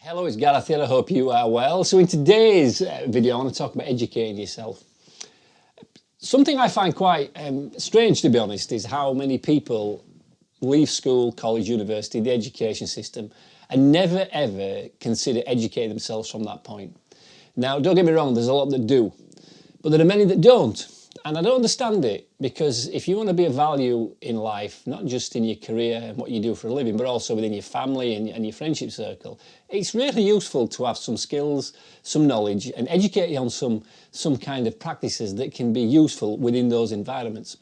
Hello, it's Gareth here. I hope you are well. So in today's video, I want to talk about educating yourself. Something I find quite strange, to be honest, is how many people leave school, college, university, the education system, and never ever consider educating themselves from that point. Now, don't get me wrong, there's a lot that do, but there are many that don't. And I don't understand it, because if you want to be of value in life, not just in your career and what you do for a living, but also within your family and your friendship circle, it's really useful to have some skills, some knowledge, and educate you on some kind of practices that can be useful within those environments.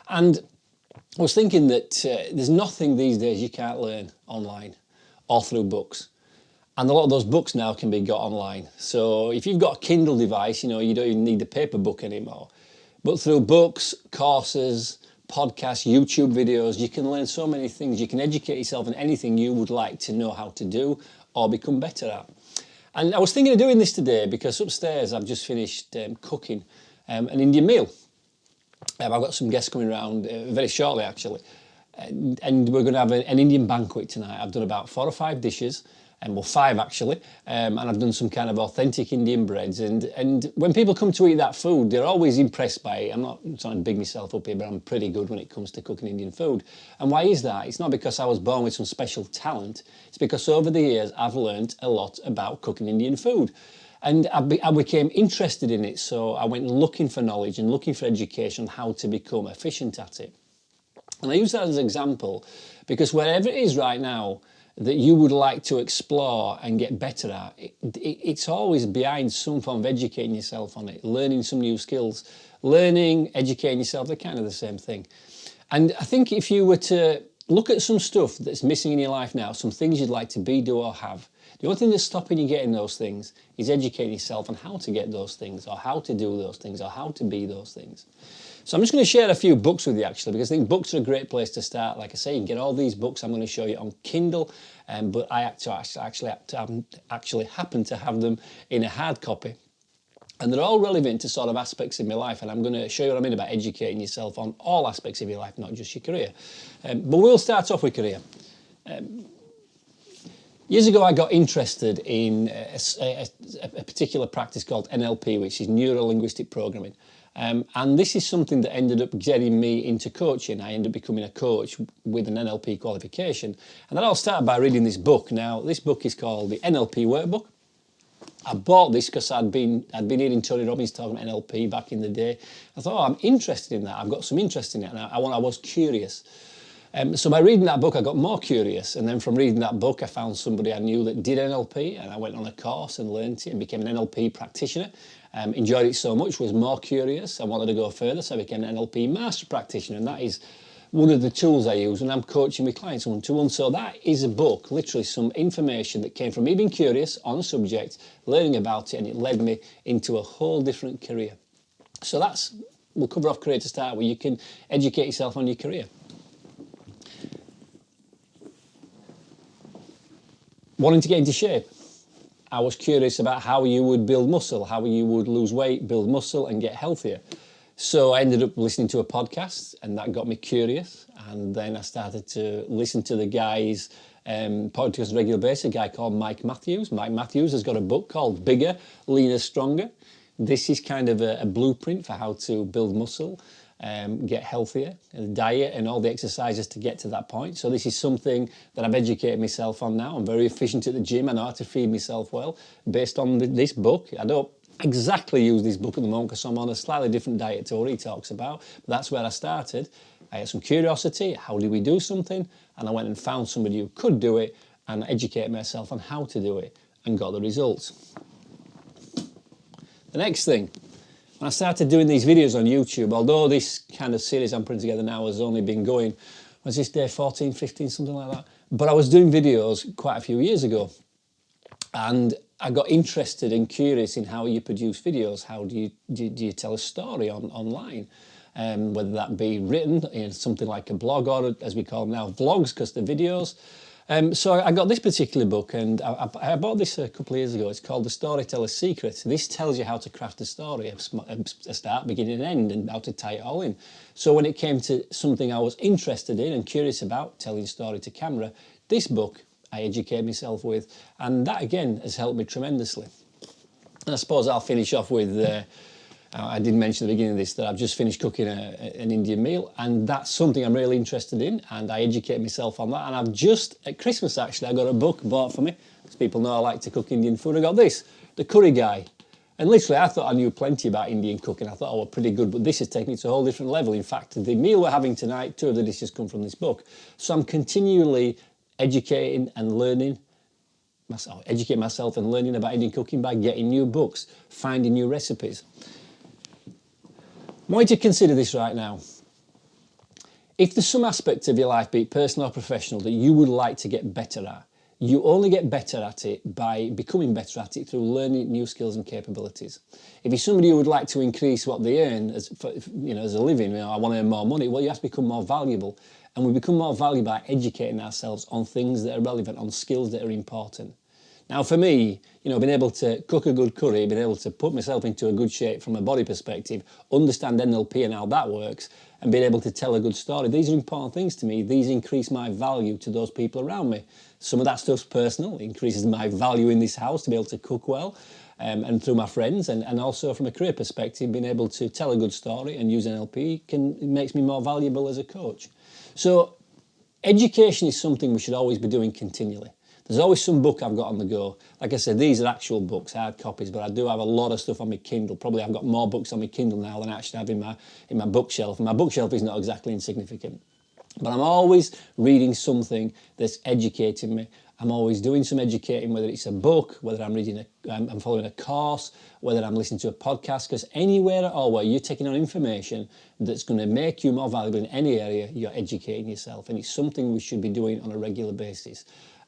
And I was thinking that there's nothing these days you can't learn online or through books. And a lot of those books now can be got online. So if you've got a Kindle device, you don't even need the paper book anymore. But through books, courses, podcasts, YouTube videos, you can learn so many things. You can educate yourself in anything you would like to know how to do or become better at. And I was thinking of doing this today because upstairs I've just finished cooking an Indian meal. I've got some guests coming around very shortly, actually. And we're going to have an Indian banquet tonight. I've done about 4 or 5 dishes. Well, 5 actually, and I've done some kind of authentic Indian breads, and when people come to eat that food, they're always impressed by it. I'm not trying to big myself up here, but I'm pretty good when it comes to cooking Indian food. And why is that? It's not because I was born with some special talent, it's because over the years I've learned a lot about cooking Indian food. And I became interested in it, so I went looking for knowledge and looking for education on how to become efficient at it. And I use that as an example because wherever it is right now that you would like to explore and get better at, it's always behind some form of educating yourself on it, learning some new skills. Learning, educating yourself, they're kind of the same thing. And I think if you were to look at some stuff that's missing in your life now, some things you'd like to be, do or have, the only thing that's stopping you getting those things is educating yourself on how to get those things, or how to do those things, or how to be those things. So I'm just going to share a few books with you, actually, because I think books are a great place to start. Like I say, you can get all these books I'm going to show you on Kindle, but I actually happen to have them in a hard copy. And they're all relevant to sort of aspects of my life, and I'm going to show you what I mean about educating yourself on all aspects of your life, not just your career. But we'll start off with career. Years ago, I got interested in a particular practice called NLP, which is Neuro-Linguistic Programming. And this is something that ended up getting me into coaching. I ended up becoming a coach with an NLP qualification. And that all started by reading this book. Now, this book is called the NLP Workbook. I bought this because I'd been hearing Tony Robbins talking about NLP back in the day. I thought, I'm interested in that. I've got some interest in it, and I was curious. So by reading that book, I got more curious, and then from reading that book, I found somebody I knew that did NLP, and I went on a course and learned it and became an NLP practitioner. Enjoyed it so much, was more curious. I wanted to go further, so I became an NLP master practitioner, and that is one of the tools I use when I'm coaching with clients one-to-one. So that is a book, literally some information that came from me being curious on a subject, learning about it, and it led me into a whole different career. So we'll cover off career to start with. You can educate yourself on your career. Wanting to get into shape. I was curious about how you would build muscle, how you would lose weight, build muscle and get healthier. So I ended up listening to a podcast, and that got me curious. And then I started to listen to the guy's podcast on a regular basis, a guy called Mike Matthews. Mike Matthews has got a book called Bigger, Leaner, Stronger. This is kind of a blueprint for how to build muscle, get healthier, and diet and all the exercises to get to that point. So this is something that I've educated myself on now. I'm very efficient at the gym. I know how to feed myself well based on this book. I don't exactly use this book at the moment because I'm on a slightly different diet to what he talks about, but that's where I started. I had some curiosity, how do we do something? And I went and found somebody who could do it and educated myself on how to do it and got the results. The next thing, when I started doing these videos on YouTube, although this kind of series I'm putting together now has only been going, was this day 14, 15, something like that? But I was doing videos quite a few years ago, and I got interested and curious in how you produce videos. How do you tell a story online? Whether that be written in something like a blog, or as we call them now, vlogs, because they're videos. So I got this particular book, and I bought this a couple of years ago. It's called The Storyteller's Secret. This tells you how to craft a story, a start, beginning and end, and how to tie it all in. So when it came to something I was interested in and curious about, telling a story to camera, this book I educate myself with, and that again has helped me tremendously. And I suppose I'll finish off with, I did mention at the beginning of this that I've just finished cooking an Indian meal, and that's something I'm really interested in, and I educate myself on that. And I've just, at Christmas actually, I got a book bought for me, because people know I like to cook Indian food. I got this, The Curry Guy. And literally, I thought I knew plenty about Indian cooking. I thought, oh, we're pretty good, but this has taken it to a whole different level. In fact, the meal we're having tonight, 2 of the dishes come from this book. So I'm continually educating and learning myself, educate myself and learning about Indian cooking by getting new books, finding new recipes. I want you to consider this right now. If there's some aspect of your life, be it personal or professional, that you would like to get better at, you only get better at it by becoming better at it through learning new skills and capabilities. If you're somebody who would like to increase what they earn as a living, I want to earn more money, well, you have to become more valuable. And we become more valuable by educating ourselves on things that are relevant, on skills that are important. Now for me, being able to cook a good curry, being able to put myself into a good shape from a body perspective, understand NLP and how that works, and being able to tell a good story, these are important things to me. These increase my value to those people around me. Some of that stuff's personal, it increases my value in this house to be able to cook well, and through my friends, and also from a career perspective, being able to tell a good story and use NLP makes me more valuable as a coach. So education is something we should always be doing continually. There's always some book I've got on the go. Like I said, these are actual books, hard copies, but I do have a lot of stuff on my Kindle. Probably I've got more books on my Kindle now than I actually have in my bookshelf. And my bookshelf is not exactly insignificant. But I'm always reading something that's educating me. I'm always doing some educating, whether it's a book, whether I'm following a course, whether I'm listening to a podcast, because anywhere at all where you're taking on information that's going to make you more valuable in any area, you're educating yourself. And it's something we should be doing on a regular basis.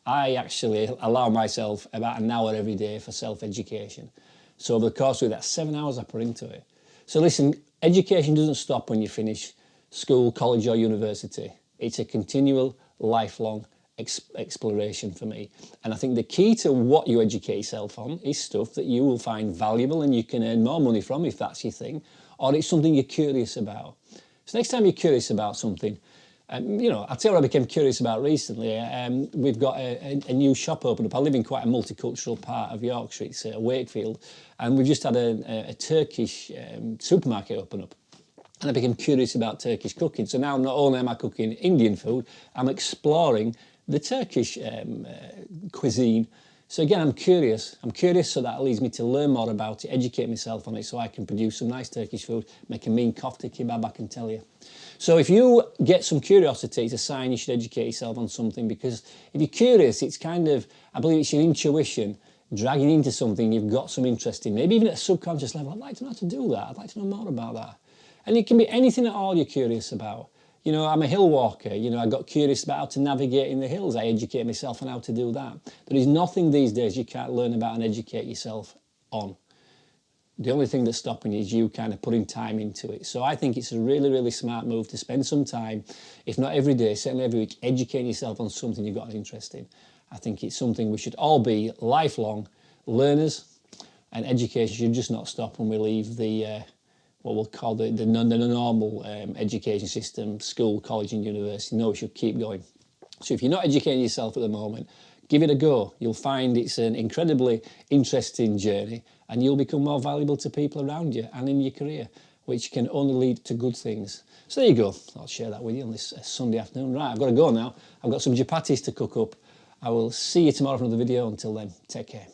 I actually allow myself about an hour every day for self-education. So over the course of that, 7 hours I put into it. So listen, education doesn't stop when you finish school, college or university. It's a continual, lifelong exploration for me. And I think the key to what you educate yourself on is stuff that you will find valuable and you can earn more money from if that's your thing, or it's something you're curious about. So next time you're curious about something, I'll tell you what I became curious about recently. We've got a new shop opened up. I live in quite a multicultural part of Yorkshire, it's Wakefield, and we've just had a Turkish supermarket open up. And I became curious about Turkish cooking. So now not only am I cooking Indian food, I'm exploring the Turkish cuisine. So again, I'm curious, so that leads me to learn more about it, educate myself on it, so I can produce some nice Turkish food, make a mean kofta kebab, I can tell you. So if you get some curiosity, it's a sign you should educate yourself on something, because if you're curious, it's kind of, I believe it's your intuition dragging you into something you've got some interest in, maybe even at a subconscious level. I'd like to know how to do that, I'd like to know more about that. And it can be anything at all you're curious about. I'm a hill walker, I got curious about how to navigate in the hills. I educate myself on how to do that. There is nothing these days you can't learn about and educate yourself on. The only thing that's stopping you is you kind of putting time into it. So I think it's a really, really smart move to spend some time, if not every day, certainly every week, educating yourself on something you've got an interest in. I think it's something we should all be lifelong learners, and education should just not stop when we leave the what we'll call the normal education system, school, college and university. No, it should keep going. So if you're not educating yourself at the moment, give it a go. You'll find it's an incredibly interesting journey, and you'll become more valuable to people around you and in your career, which can only lead to good things. So there you go. I'll share that with you on this Sunday afternoon. Right, I've got to go now. I've got some chapatis to cook up. I will see you tomorrow for another video. Until then, take care.